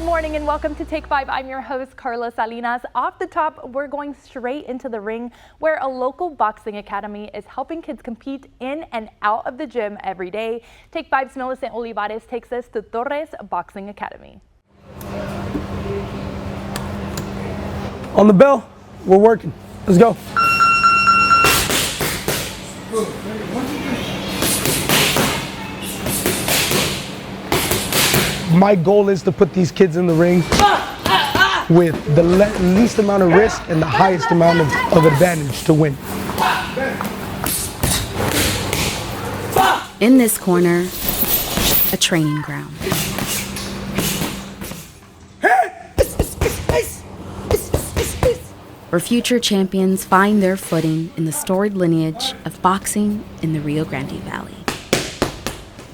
morning and welcome to Take 5. I'm your host, Carla Salinas. Off the top, we're going straight into the ring where a local boxing academy is helping kids compete in and out of the gym every day. Take 5's Millicent Olivares takes us to Torres Boxing Academy. On the bell, we're working. Let's go. My goal is to put these kids in the ring with the least amount of risk and the highest amount of advantage to win. In this corner, a training ground. Where future champions find their footing in the storied lineage of boxing in the Rio Grande Valley.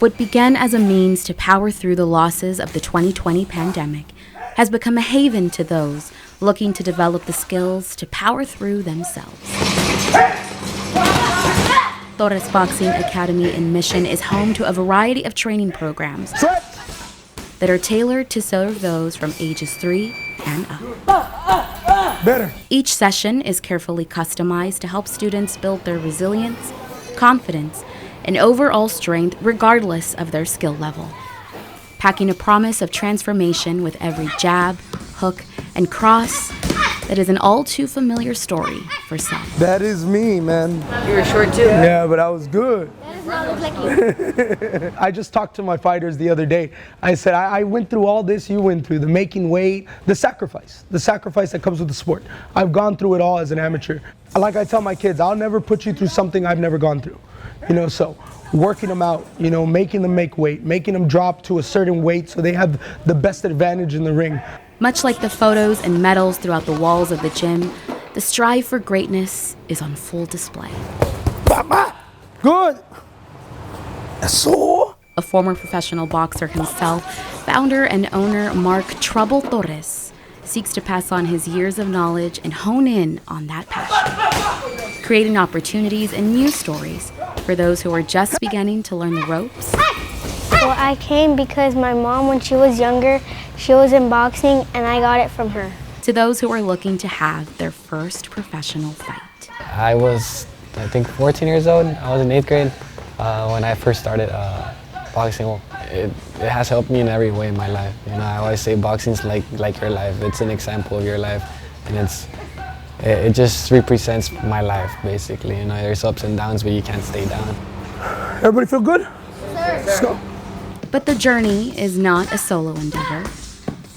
What began as a means to power through the losses of the 2020 pandemic has become a haven to those looking to develop the skills to power through themselves. Torres Boxing Academy in Mission is home to a variety of training programs that are tailored to serve those from ages 3 and up. Better. Each session is carefully customized to help students build their resilience, confidence, and overall strength regardless of their skill level, packing a promise of transformation with every jab, hook, and cross that is an all too familiar story for some. That is me, man. You were short too. Yeah, but I was good. That does not look like you. I just talked to my fighters the other day. I said, I went through all this you went through, the making weight, the sacrifice that comes with the sport. I've gone through it all as an amateur. Like I tell my kids, I'll never put you through something I've never gone through. So working them out, making them make weight, making them drop to a certain weight so they have the best advantage in the ring. Much like the photos and medals throughout the walls of the gym, the strive for greatness is on full display. Good. So. A former professional boxer himself, founder and owner Mark Trouble Torres seeks to pass on his years of knowledge and hone in on that passion, creating opportunities and news stories for those who are just beginning to learn the ropes. Well, I came because my mom, when she was younger, she was in boxing and I got it from her. To those who are looking to have their first professional fight. I was, 14 years old. I was in 8th grade when I first started boxing. It has helped me in every way in my life. I always say boxing's like your life. It's an example of your life, and it just represents my life basically. There's ups and downs, but you can't stay down. Everybody feel good? Sir. Let's go. But the journey is not a solo endeavor.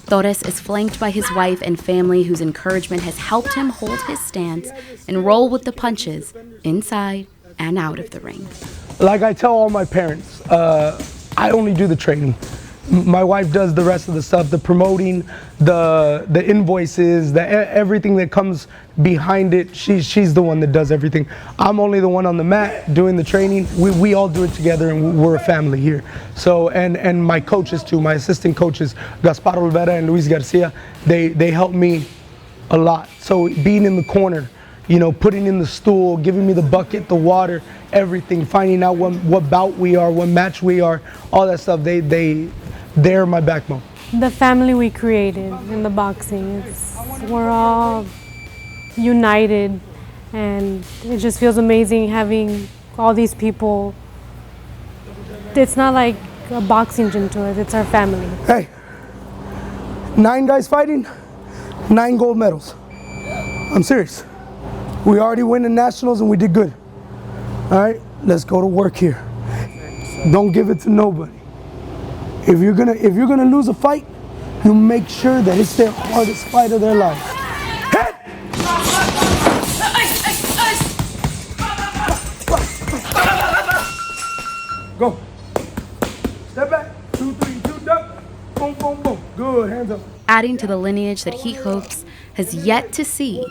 Torres is flanked by his wife and family whose encouragement has helped him hold his stance and roll with the punches inside and out of the ring. Like I tell all my parents, I only do the training. My wife does the rest of the stuff, the promoting, the invoices, everything that comes behind it. She's the one that does everything. I'm only the one on the mat doing the training. We all do it together, and we're a family here. So and my coaches too, my assistant coaches, Gaspar Olvera and Luis Garcia, they help me a lot. So being in the corner, putting in the stool, giving me the bucket, the water, everything, finding out what bout we are, what match we are, all that stuff, they're my backbone. The family we created in the boxing, we're all united, and it just feels amazing having all these people. It's not like a boxing gym to us, it's our family. Hey, 9 guys fighting, 9 gold medals. I'm serious. We already won the nationals and we did good. All right, let's go to work here. Don't give it to nobody. If you're gonna lose a fight, you make sure that it's their hardest fight of their life. Hit! Go. Step back. 2, 3, 2, duck. Boom, boom, boom. Good. Hands up. Adding to the lineage that he hopes has yet to see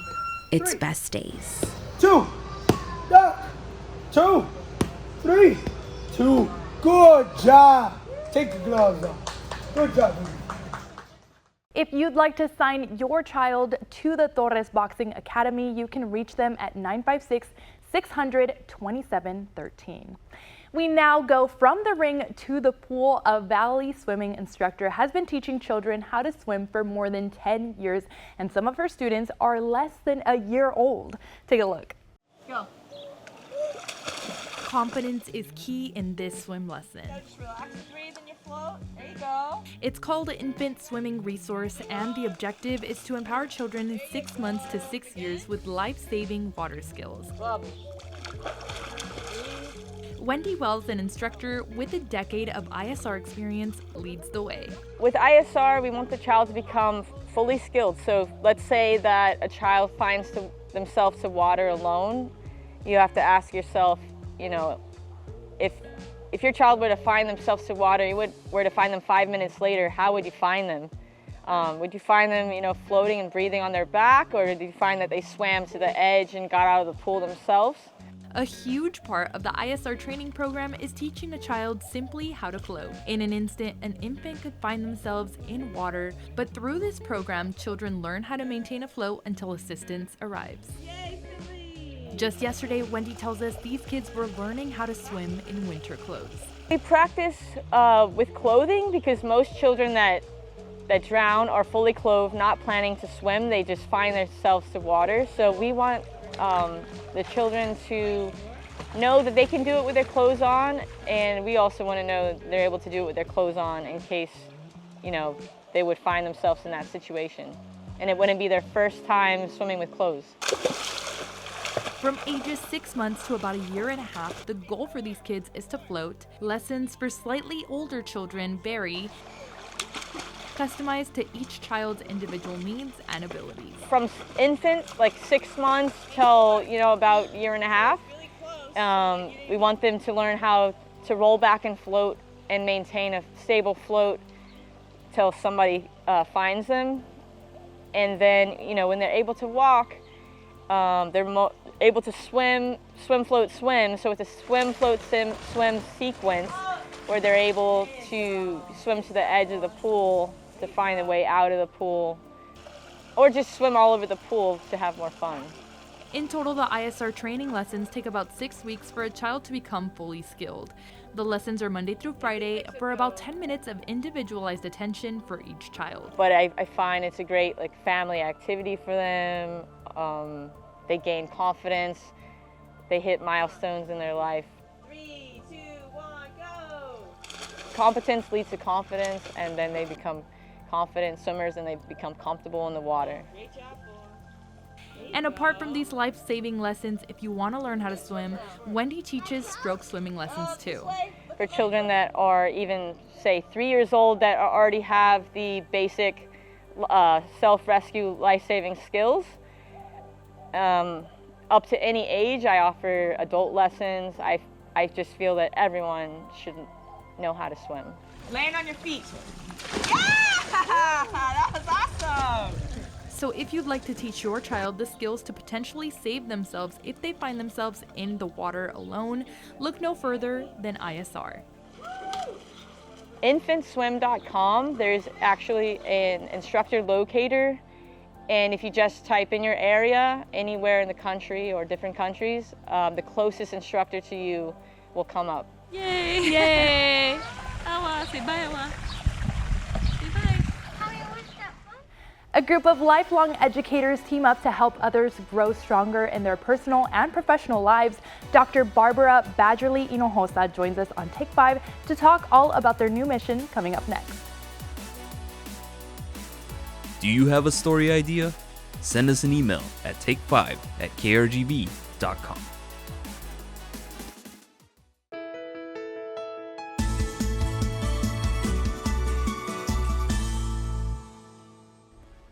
its best days. 2, duck. 2, 3, 2. Good job. Take the gloves off. Good job. If you'd like to sign your child to the Torres Boxing Academy, you can reach them at 956-600-2713. We now go from the ring to the pool. A Valley swimming instructor has been teaching children how to swim for more than 10 years, and some of her students are less than a year old. Take a look. Go. Confidence is key in this swim lesson. Just relax and breathe and you float. There you go. It's called an Infant Swimming Resource, and the objective is to empower children 6 months to 6 years with life-saving water skills. Wendy Wells, an instructor with a decade of ISR experience, leads the way. With ISR, we want the child to become fully skilled. So let's say that a child finds themselves to water alone. You have to ask yourself, if your child were to find themselves to water, were to find them 5 minutes later, how would you find them? Would you find them, floating and breathing on their back, or did you find that they swam to the edge and got out of the pool themselves? A huge part of the ISR training program is teaching a child simply how to float. In an instant, an infant could find themselves in water, but through this program, children learn how to maintain a float until assistance arrives. Just yesterday, Wendy tells us these kids were learning how to swim in winter clothes. We practice with clothing because most children that drown are fully clothed, not planning to swim. They just find themselves to water. So we want the children to know that they can do it with their clothes on, and we also want to know that they're able to do it with their clothes on in case, they would find themselves in that situation. And it wouldn't be their first time swimming with clothes. From ages 6 months to about a year and a half, the goal for these kids is to float. Lessons for slightly older children vary, customized to each child's individual needs and abilities. From infant, like 6 months, till about a year and a half, we want them to learn how to roll back and float and maintain a stable float till somebody finds them. And then, when they're able to walk, they're able to swim, float, swim. So it's a swim, float, swim sequence where they're able to swim to the edge of the pool to find a way out of the pool, or just swim all over the pool to have more fun. In total, the ISR training lessons take about 6 weeks for a child to become fully skilled. The lessons are Monday through Friday for about 10 minutes of individualized attention for each child. But I find it's a great family activity for them. They gain confidence. They hit milestones in their life. 3, 2, 1, go! Competence leads to confidence, and then they become confident swimmers and they become comfortable in the water. Great job, boy. And apart from these life-saving lessons, if you want to learn how to swim, Wendy teaches stroke swimming lessons too. For children that are even, say, 3 years old that already have the basic self-rescue life-saving skills, up to any age, I offer adult lessons. I just feel that everyone should know how to swim. Land on your feet. Yeah! That was awesome! So if you'd like to teach your child the skills to potentially save themselves if they find themselves in the water alone, look no further than ISR. Infantswim.com, there's actually an instructor locator, and if you just type in your area, anywhere in the country or different countries, the closest instructor to you will come up. Yay! Yay! Awa, say bye, Awa. Say bye. A group of lifelong educators team up to help others grow stronger in their personal and professional lives. Dr. Barbara Badgerly Hinojosa joins us on Take 5 to talk all about their new mission coming up next. Do you have a story idea? Send us an email at take5@krgv.com.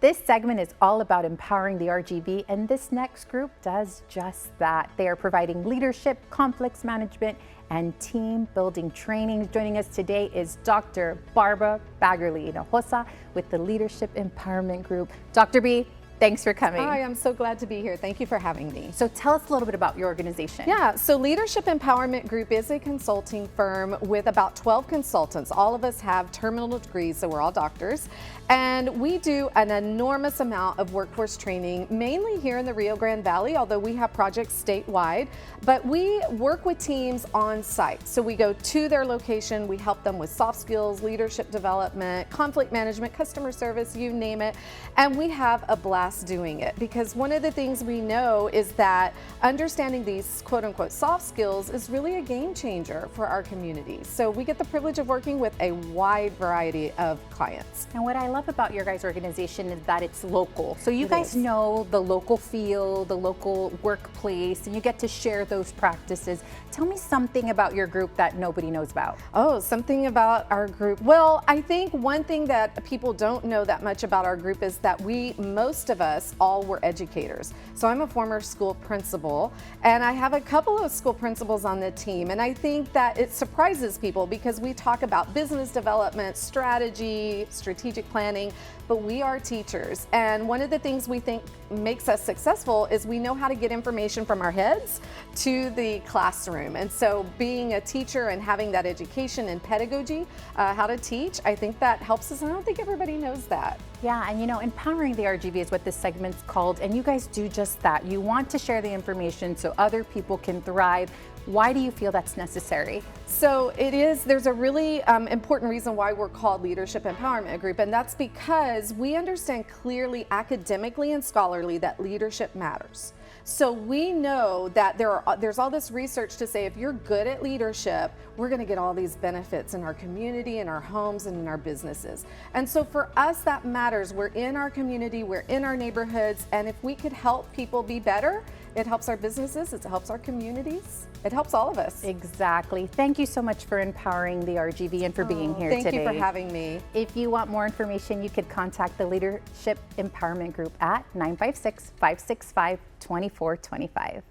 This segment is all about empowering the RGV, and this next group does just that. They are providing leadership, conflicts management, and team building trainings. Joining us today is Dr. Barbara Badgerly Hinojosa with the Leadership Empowerment Group. Dr. B, Thanks for coming. Hi, I'm so glad to be here. Thank you for having me. So tell us a little bit about your organization. Yeah, so Leadership Empowerment Group is a consulting firm with about 12 consultants. All of us have terminal degrees, so we're all doctors. And we do an enormous amount of workforce training, mainly here in the Rio Grande Valley, although we have projects statewide. But we work with teams on site. So we go to their location, we help them with soft skills, leadership development, conflict management, customer service, you name it. And we have a blast doing it, because one of the things we know is that understanding these quote unquote soft skills is really a game changer for our community. So we get the privilege of working with a wide variety of clients. And what I love about your guys' organization is that it's local. So you guys know the local feel, the local workplace, and you get to share those practices. Tell me something about your group that nobody knows about. Oh, something about our group. Well, I think one thing that people don't know that much about our group is that most of us all were educators. So I'm a former school principal, and I have a couple of school principals on the team. And I think that it surprises people because we talk about business development, strategy, strategic planning, but we are teachers. And one of the things we think makes us successful is we know how to get information from our heads to the classroom. And so being a teacher and having that education and pedagogy, how to teach, I think that helps us. I don't think everybody knows that. Yeah, and you know, empowering the RGV is what this segment's called, and you guys do just that. You want to share the information so other people can thrive. Why do you feel that's necessary? So there's a really important reason why we're called Leadership Empowerment Group, and that's because we understand clearly academically and scholarly that leadership matters. So we know that there's all this research to say if you're good at leadership, we're going to get all these benefits in our community, in our homes, and in our businesses. And so for us, that matters. We're in our community, we're in our neighborhoods, and if we could help people be better, it helps our businesses, it helps our communities, it helps all of us. Exactly. Thank you so much for empowering the RGV and for being here today. Thank you for having me. If you want more information, you could contact the Leadership Empowerment Group at 956-565-2425.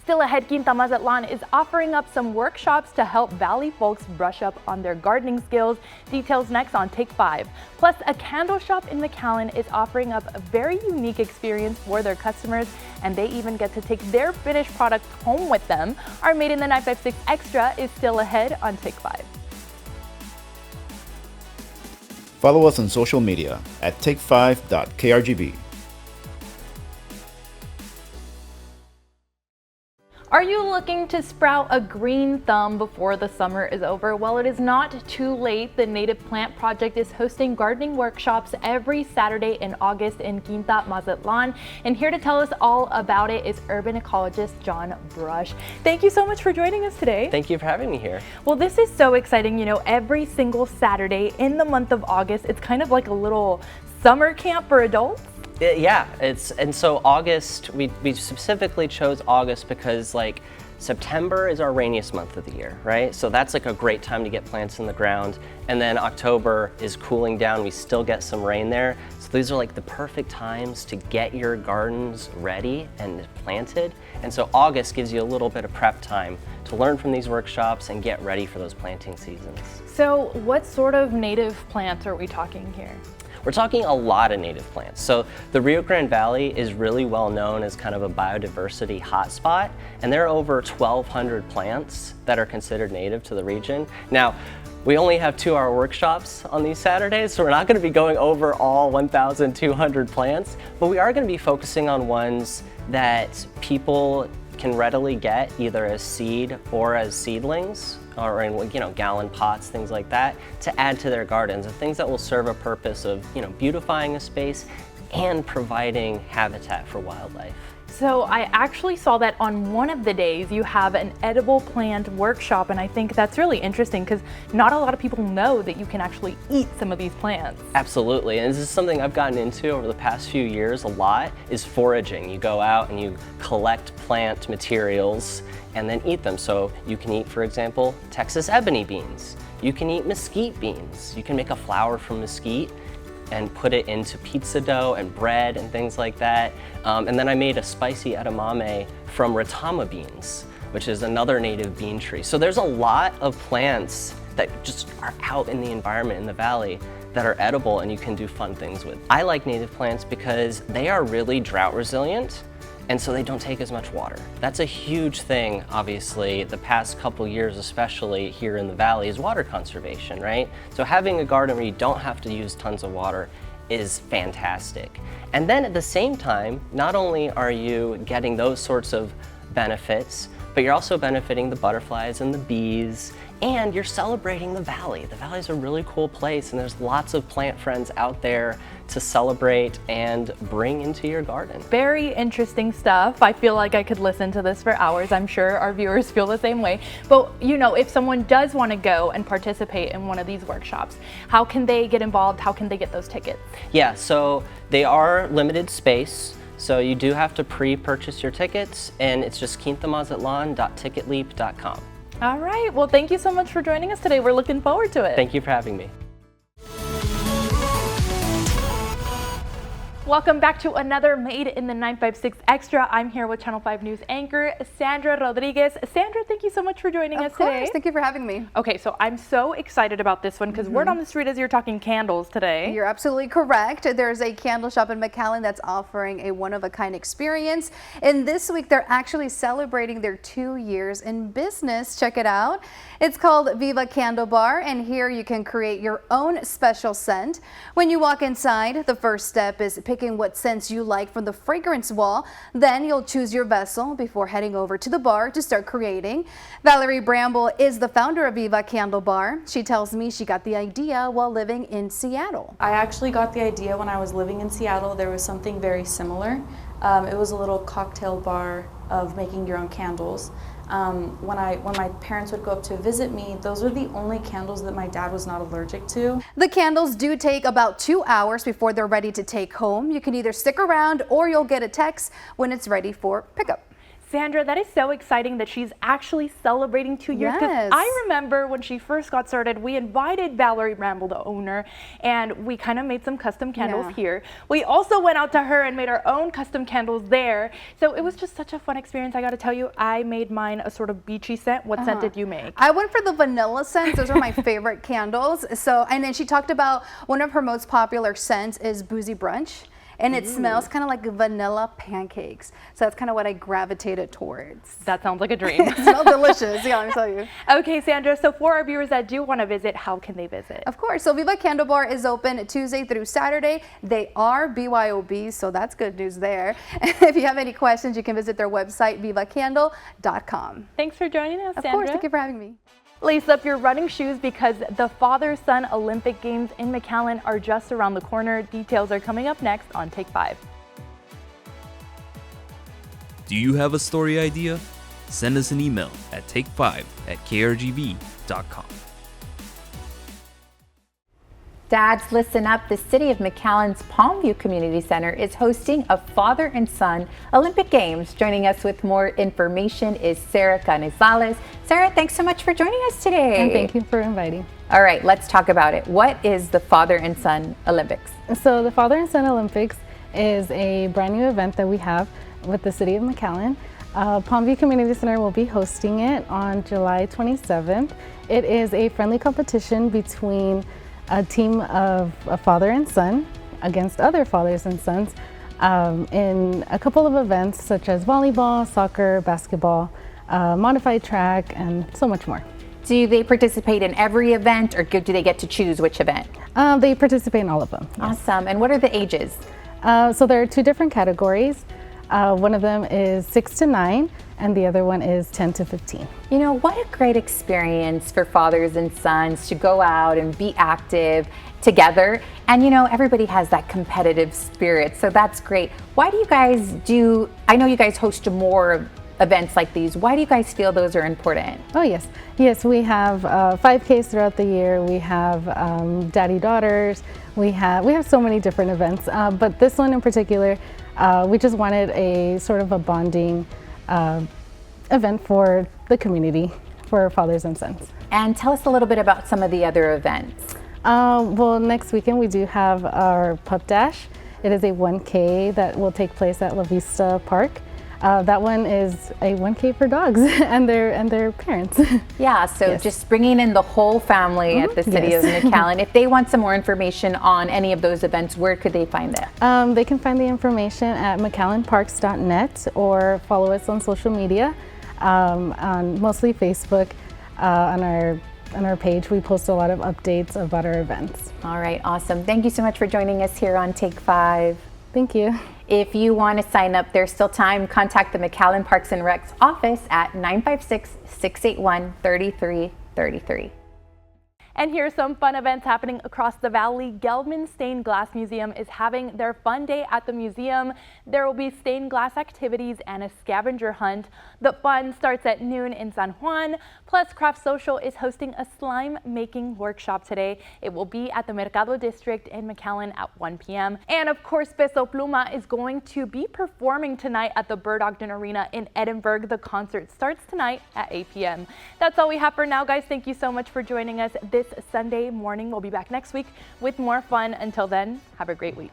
Still ahead, Quinta Mazatlan is offering up some workshops to help Valley folks brush up on their gardening skills. Details next on Take 5. Plus, a candle shop in McAllen is offering up a very unique experience for their customers, and they even get to take their finished products home with them. Our Made in the 956 Extra is still ahead on Take 5. Follow us on social media at take5.krgb. Are you looking to sprout a green thumb before the summer is over? Well, it is not too late. The Native Plant Project is hosting gardening workshops every Saturday in August in Quinta Mazatlan. And here to tell us all about it is urban ecologist John Brush. Thank you so much for joining us today. Thank you for having me here. Well, this is so exciting. You know, every single Saturday in the month of August, it's kind of like a little summer camp for adults. Yeah, and so August, we specifically chose August because like September is our rainiest month of the year, right? So that's like a great time to get plants in the ground. And then October is cooling down, we still get some rain there. So these are like the perfect times to get your gardens ready and planted. And so August gives you a little bit of prep time to learn from these workshops and get ready for those planting seasons. So what sort of native plants are we talking here? We're talking a lot of native plants. So the Rio Grande Valley is really well known as kind of a biodiversity hotspot, and there are over 1,200 plants that are considered native to the region. Now, we only have 2-hour workshops on these Saturdays, so we're not going to be going over all 1,200 plants, but we are going to be focusing on ones that people can readily get either as seed or as seedlings, or in gallon pots, things like that, to add to their gardens, and things that will serve a purpose of beautifying a space and providing habitat for wildlife. So I actually saw that on one of the days you have an edible plant workshop, and I think that's really interesting because not a lot of people know that you can actually eat some of these plants. Absolutely, and this is something I've gotten into over the past few years a lot, is foraging. You go out and you collect plant materials and then eat them. So you can eat, for example, Texas ebony beans. You can eat mesquite beans. You can make a flour from mesquite and put it into pizza dough and bread and things like that. And then I made a spicy edamame from ratama beans, which is another native bean tree. So there's a lot of plants that just are out in the environment in the valley that are edible and you can do fun things with. I like native plants because they are really drought resilient, and so they don't take as much water. That's a huge thing, obviously, the past couple years, especially here in the valley, is water conservation, right? So having a garden where you don't have to use tons of water is fantastic. And then at the same time, not only are you getting those sorts of benefits, but you're also benefiting the butterflies and the bees, and you're celebrating the valley. The valley is a really cool place, and there's lots of plant friends out there to celebrate and bring into your garden. Very interesting stuff. I feel like I could listen to this for hours. I'm sure our viewers feel the same way. But you know, if someone does want to go and participate in one of these workshops, how can they get involved? How can they get those tickets? Yeah, so they are limited space. So you do have to pre-purchase your tickets, and it's just quintamazatlan.ticketleap.com. All right. Well, thank you so much for joining us today. We're looking forward to it. Thank you for having me. Welcome back to another Made in the 956 Extra. I'm here with Channel 5 News anchor Sandra Rodriguez. Sandra, thank you so much for joining us today. Thank you for having me. Okay, so I'm so excited about this one because word on the street is you're talking candles today. You're absolutely correct. There's a candle shop in McAllen that's offering a one-of-a-kind experience. And this week, they're actually celebrating their 2 years in business. Check it out. It's called Viva Candle Bar, and here you can create your own special scent. When you walk inside, the first step is picking what scents you like from the fragrance wall. Then you'll choose your vessel before heading over to the bar to start creating. Valerie Bramble is the founder of Viva Candle Bar. She tells me she got the idea while living in Seattle. I actually got the idea when I was living in Seattle. There was something very similar. It was a little cocktail bar of making your own candles. When my parents would go up to visit me, those were the only candles that my dad was not allergic to. The candles do take about 2 hours before they're ready to take home. You can either stick around or you'll get a text when it's ready for pickup. Sandra, that is so exciting that she's actually celebrating 2 years. Yes. I remember when she first got started, we invited Valerie Bramble, the owner, and we kind of made some custom candles here. We also went out to her and made our own custom candles there. So it was just such a fun experience. I got to tell you, I made mine a sort of beachy scent. What scent did you make? I went for the vanilla scents. Those are my favorite candles. So, and then she talked about one of her most popular scents is Boozy Brunch. And it smells kind of like vanilla pancakes. So that's kind of what I gravitated towards. That sounds like a dream. It smells delicious, yeah, let me tell you. Okay, Sandra, so for our viewers that do want to visit, how can they visit? Of course, so Viva Candle Bar is open Tuesday through Saturday. They are BYOB, so that's good news there. If you have any questions, you can visit their website, vivacandle.com. Thanks for joining us, Sandra. Of course, thank you for having me. Lace up your running shoes because the Father-Son Olympic Games in McAllen are just around the corner. Details are coming up next on Take 5. Do you have a story idea? Send us an email at take5@krgv.com. Dads, listen up. The City of McAllen's Palmview Community Center is hosting a father and son Olympic Games. Joining us with more information is Sarah Canizales. Sarah, thanks so much for joining us today. And thank you for inviting. All right, let's talk about it. What is the Father and Son Olympics? So the Father and Son Olympics is a brand new event that we have with the City of McAllen. Palmview Community Center will be hosting it on July 27th. It is a friendly competition between a team of a father and son against other fathers and sons in a couple of events such as volleyball, soccer, basketball, modified track, and so much more. Do they participate in every event, or do they get to choose which event? They participate in all of them. Yes. Awesome. And what are the ages? So there are two different categories. One of them is 6 to 9, and the other one is 10 to 15. You know, what a great experience for fathers and sons to go out and be active together. And you know, everybody has that competitive spirit, so that's great. Why do you guys do, I know you guys host more events like these. Why do you guys feel those are important? Oh yes, yes, we have 5Ks throughout the year. We have daddy daughters. We have so many different events, but this one in particular, we just wanted a sort of a bonding event for the community, for fathers and sons. And tell us a little bit about some of the other events. Well, next weekend we do have our Pup Dash. It is a 1K that will take place at La Vista Park. That one is a 1K for dogs and their parents. Yeah, so Yes. just bringing in the whole family at the City Yes. of McAllen. If they want some more information on any of those events, where could they find it? They can find the information at mcallenparks.net or follow us on social media, on mostly Facebook. On our page, we post a lot of updates about our events. All right, awesome. Thank you so much for joining us here on Take 5. Thank you. If you want to sign up, there's still time. Contact the McAllen Parks and Recs office at 956-681-3333. And here's some fun events happening across the valley. Gelman Stained Glass Museum is having their fun day at the museum. There will be stained glass activities and a scavenger hunt. The fun starts at noon in San Juan. Plus, Craft Social is hosting a slime making workshop today. It will be at the Mercado District in McAllen at 1 p.m. And of course, Peso Pluma is going to be performing tonight at the Burr Ogden Arena in Edinburgh. The concert starts tonight at 8 p.m. That's all we have for now, guys. Thank you so much for joining us this Sunday morning. We'll be back next week with more fun. Until then, have a great week.